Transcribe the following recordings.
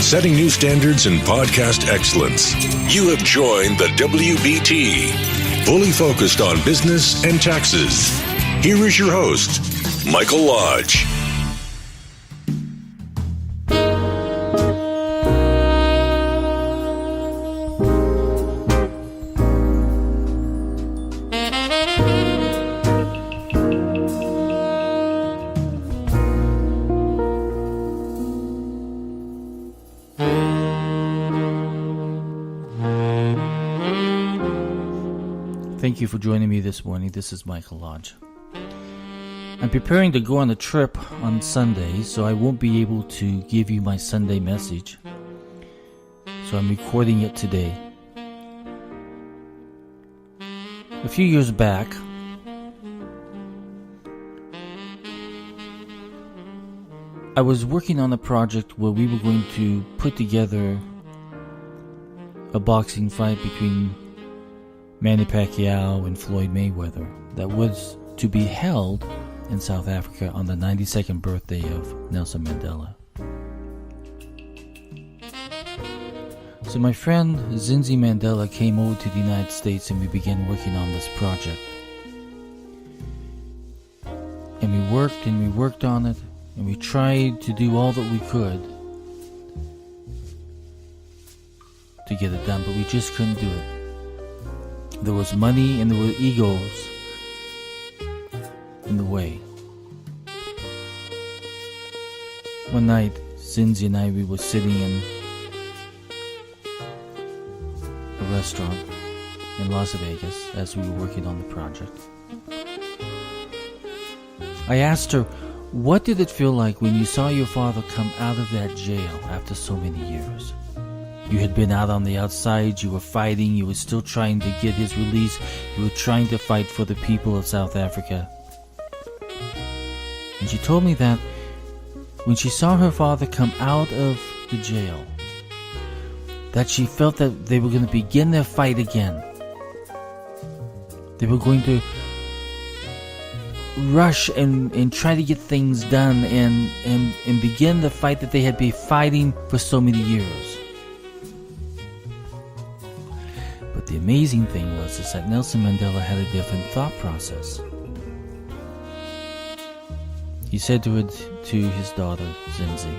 setting new standards in podcast excellence. You have joined the WBT, fully focused on business and taxes. Here is your host, Michael Lodge. Thank you for joining me this morning. This is Michael Lodge. I'm preparing to go on a trip on Sunday, so I won't be able to give you my Sunday message. So I'm recording it today. A few years back, I was working on a project where we were going to put together a boxing fight between Manny Pacquiao and Floyd Mayweather that was to be held in South Africa on the 92nd birthday of Nelson Mandela. So my friend Zinzi Mandela came over to the United States and we began working on this project. And we worked on it, and we tried to do all that we could to get it done, but we just couldn't do it. There was money and there were egos in the way. One night, Zinzi and I, we were sitting in a restaurant in Las Vegas as we were working on the project. I asked her, what did it feel like when you saw your father come out of that jail after so many years? You had been out on the outside, you were fighting, you were still trying to get his release, you were trying to fight for the people of South Africa. And she told me that when she saw her father come out of the jail, that she felt that they were going to begin their fight again. They were going to rush and try to get things done and begin the fight that they had been fighting for so many years. But the amazing thing was that Nelson Mandela had a different thought process. He said to his daughter, Zinzi,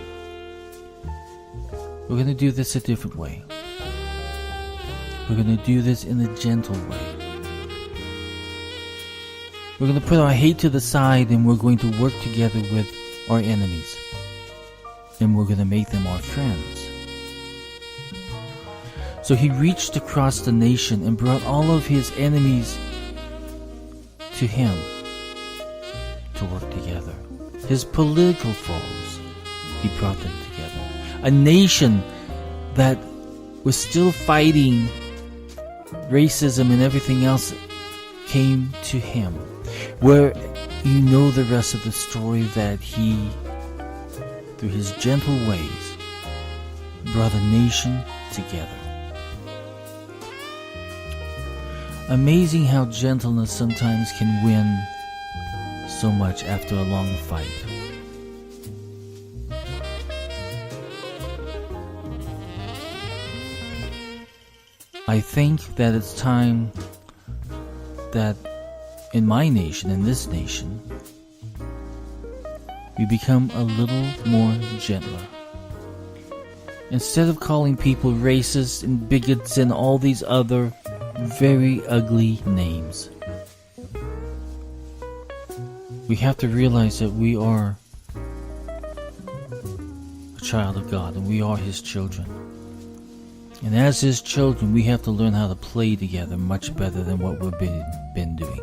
we're going to do this a different way. We're going to do this in a gentle way. We're going to put our hate to the side and we're going to work together with our enemies. And we're going to make them our friends. So he reached across the nation and brought all of his enemies to him to work together. His political foes, he brought them together. A nation that was still fighting racism and everything else came to him. Where you know the rest of the story, that he, through his gentle ways, brought a nation together. Amazing how gentleness sometimes can win so much after a long fight. I think that it's time that in my nation, in this nation, we become a little more gentler. Instead of calling people racist and bigots and all these other very ugly names, we have to realize that we are a child of God and we are His children. And as His children, we have to learn how to play together much better than what we've been doing.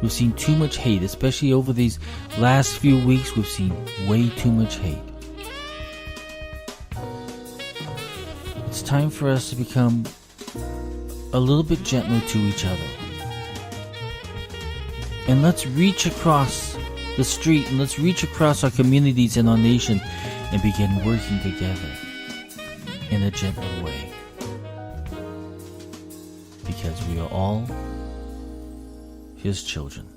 We've seen too much hate, especially over these last few weeks. We've seen way too much hate. It's time for us to become a little bit gentler to each other. And let's reach across the street and let's reach across our communities and our nation and begin working together in a gentle way. Because we are all His children.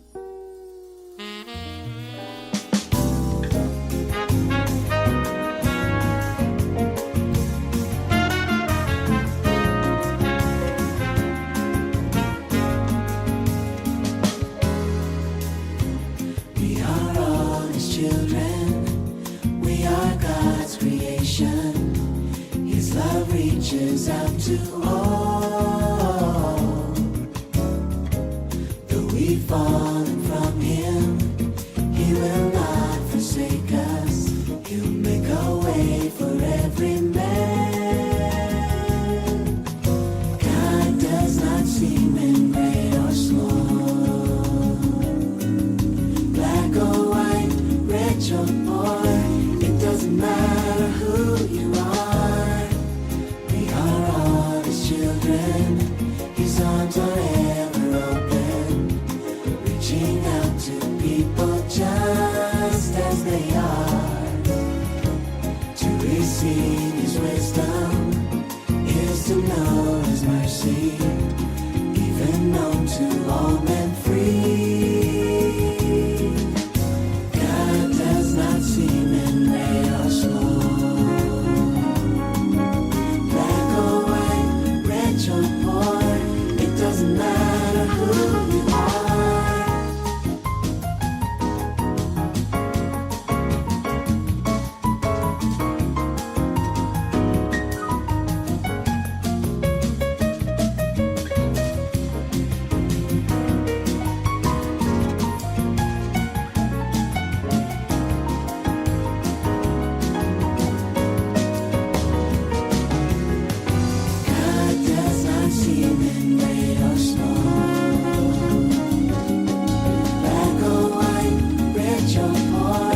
reaches out to all. Though we've fallen from Him, He will not forsake us. He'll make a way for every man. God does not seem in great or small, black or white, rich or poor. It doesn't matter who you are. We are all His children. His arms are ever open, reaching out to people just as they are. To receive His wisdom is to know His mercy, even known to all men free. God does not seem in great or small, black or white, rich or poor. It doesn't matter who you are. God does not seem in great or small, black or white, rich or poor.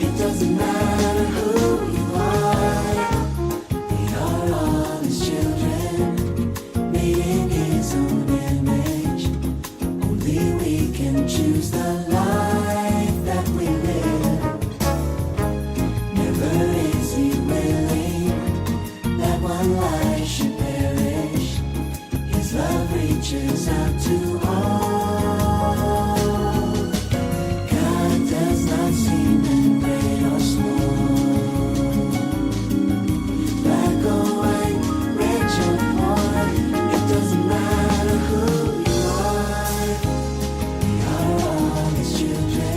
It doesn't matter who you are. We are all His children, made in His own image. Only we can choose the life that we live. Never is He willing that one life should perish. His love reaches out to all. God does not seem in great or small, black or white, rich or poor. It doesn't matter who you are. We are all His children.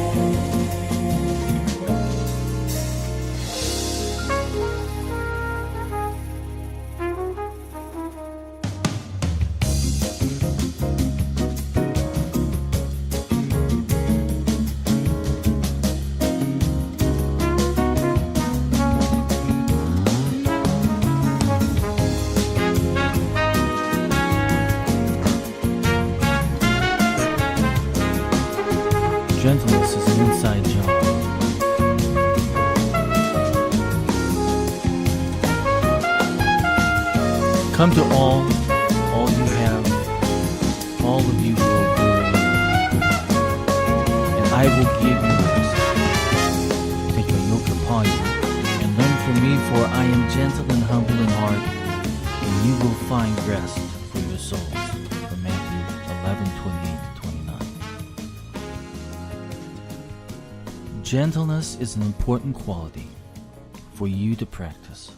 Gentleness is an inside job. Come to all you have, all of you who are weary, and I will give you rest. Take my yoke upon you, and learn from me, for I am gentle and humble in heart, and you will find rest for your souls. From Matthew 11:28-29. Gentleness is an important quality for you to practice.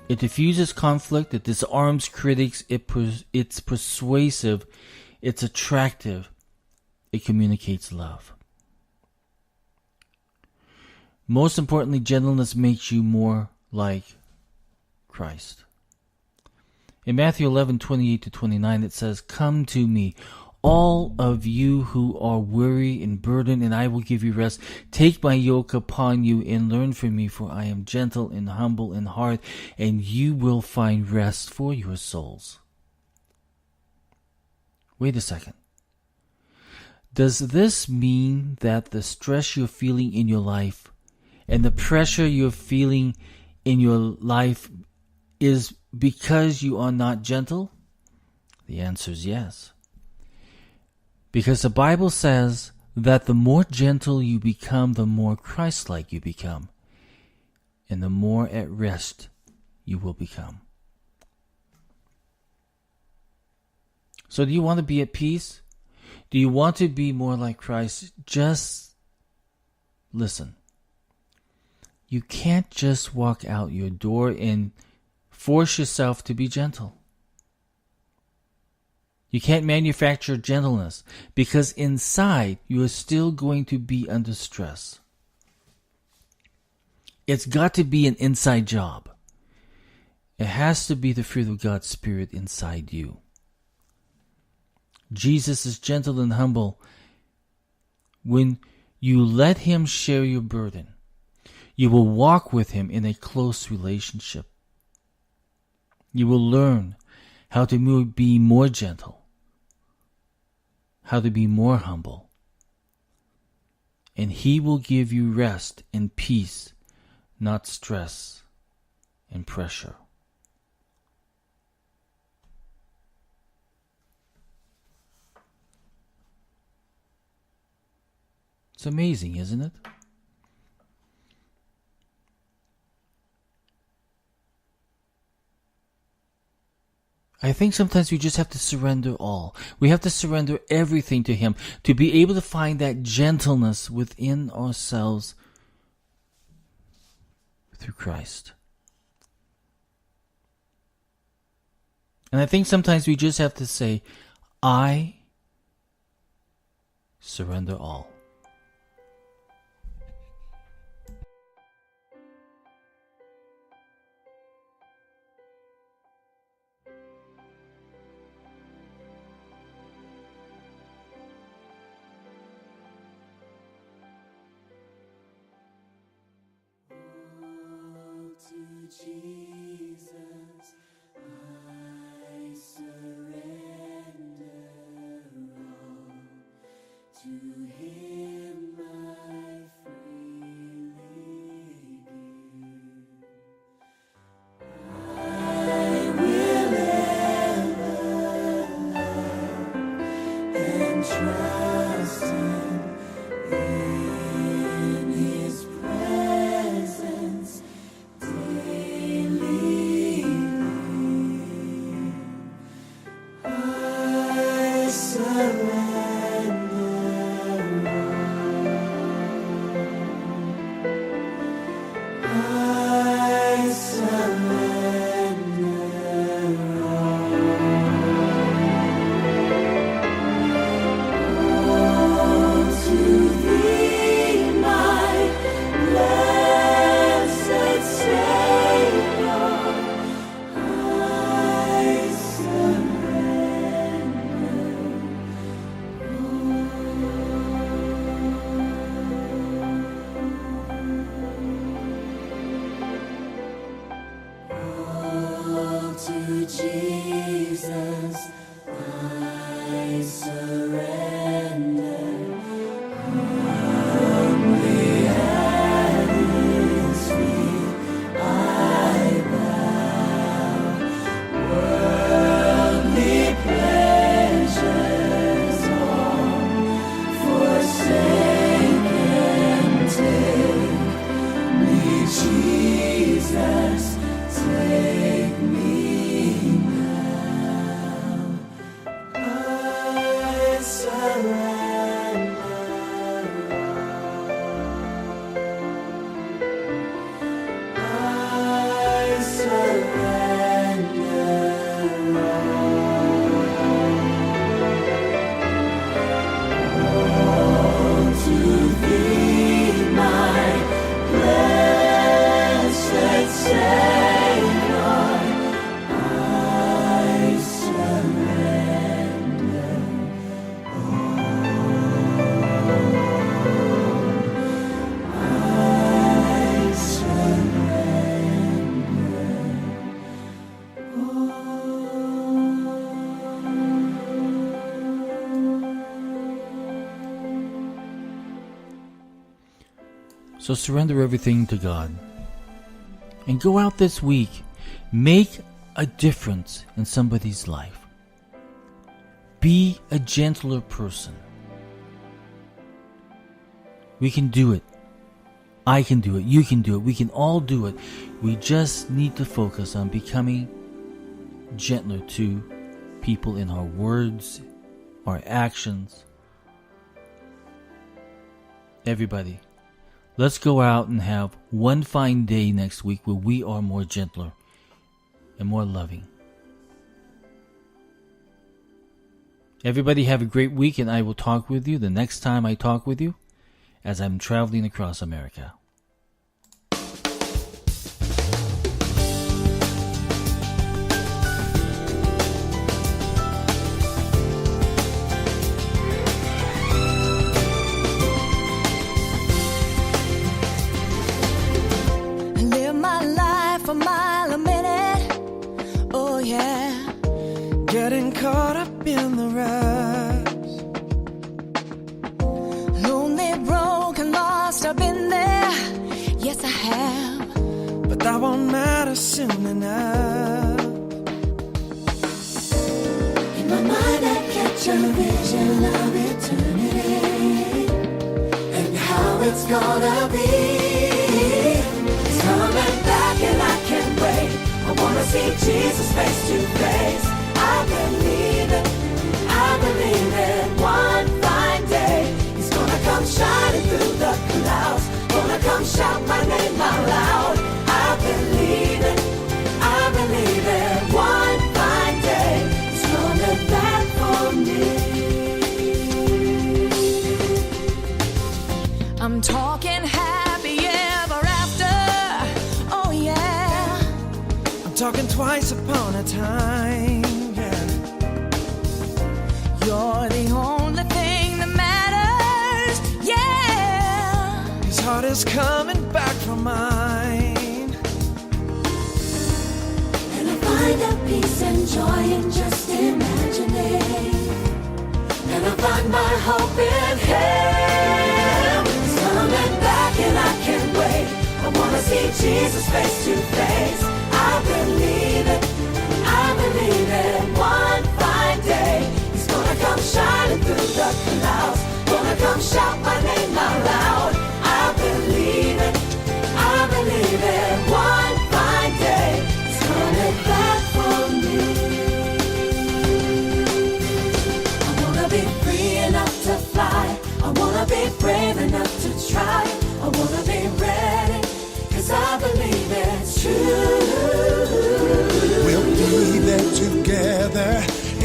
It diffuses conflict, it disarms critics, it's persuasive, it's attractive, it communicates love. Most importantly, gentleness makes you more like Christ. In Matthew 11:28-29, it says, "Come to me, all of you who are weary and burdened, and I will give you rest. Take my yoke upon you and learn from me, for I am gentle and humble in heart, and you will find rest for your souls." Wait a second. Does this mean that the stress you're feeling in your life and the pressure you're feeling in your life is because you are not gentle? The answer is yes. Because the Bible says that the more gentle you become, the more Christ-like you become, and the more at rest you will become. So do you want to be at peace? Do you want to be more like Christ? Just listen. You can't just walk out your door and force yourself to be gentle. You can't manufacture gentleness, because inside you are still going to be under stress. It's got to be an inside job. It has to be the fruit of God's Spirit inside you. Jesus is gentle and humble. When you let Him share your burden, you will walk with Him in a close relationship. You will learn how to be more gentle, how to be more humble. And He will give you rest and peace, not stress and pressure. It's amazing, isn't it? I think sometimes we just have to surrender all. We have to surrender everything to Him to be able to find that gentleness within ourselves through Christ. And I think sometimes we just have to say, I surrender all. To Jesus, I surrender all. To Him I freely give. I will ever love and trust Him in His presence. To Jesus, I surrender. Humbly at His feet I bow. Worldly pleasures all forsaken, take me, Jesus, take me. So surrender everything to God. And go out this week. Make a difference in somebody's life. Be a gentler person. We can do it. I can do it. You can do it. We can all do it. We just need to focus on becoming gentler to people in our words, our actions. Everybody, let's go out and have one fine day next week where we are more gentler and more loving. Everybody have a great week, and I will talk with you the next time I talk with you as I'm traveling across America. I won't matter soon enough. In my mind I catch a vision of eternity and how it's gonna be. It's coming back and I can't wait. I wanna see Jesus face to face. I believe it, I believe it. One fine day He's gonna come shining through the clouds, gonna come shout my name out loud. I believe it, I believe it. One fine day He's coming back for me. I'm talking happy ever after. Oh yeah. I'm talking twice upon a time. Yeah. You're the only thing that matters. Yeah. His heart is coming back for mine. And I find a peace and joy in just imagining. And I find my hope in Him. He's coming back and I can't wait. I wanna see Jesus face to face. I believe it, I believe it. One fine day He's gonna come shining through the clouds, gonna come shout my name out loud. I believe it, I believe it. One fine day He's coming back for me. I wanna be free enough to fly, I wanna be brave enough to try, I wanna be ready, 'cause I believe it's true. We'll be there together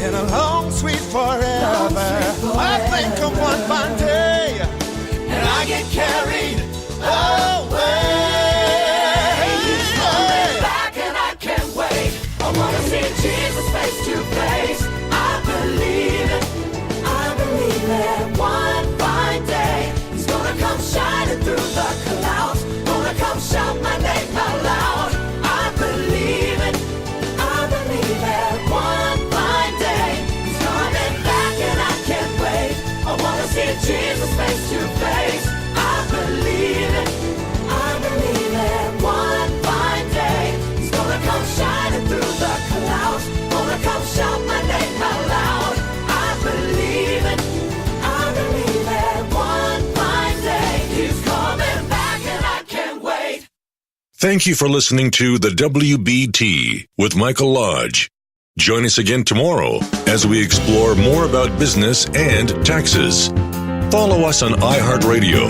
in a long, sweet forever. I think of one fine day, and I get carried away. He's coming back and I can't wait. I wanna see Jesus face to face. I believe it, I believe it. One fine day He's gonna come shining through the clouds, gonna come shout my name out loud. I believe it, I believe it. One fine day He's coming back and I can't wait. I wanna see Jesus face to face. I believe it, I believe it. One fine day He's gonna come shining through the clouds, gonna come shout my name out loud. I believe it, I believe it. One fine day He's coming back and I can't wait. Thank you for listening to the WBT with Michael Lodge. Join us again tomorrow as we explore more about business and taxes. Follow us on iHeartRadio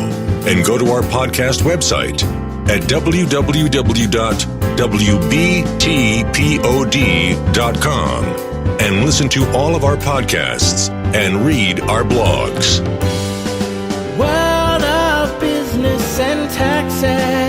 and go to our podcast website at www.wbtpod.com and listen to all of our podcasts and read our blogs. World of business and taxes.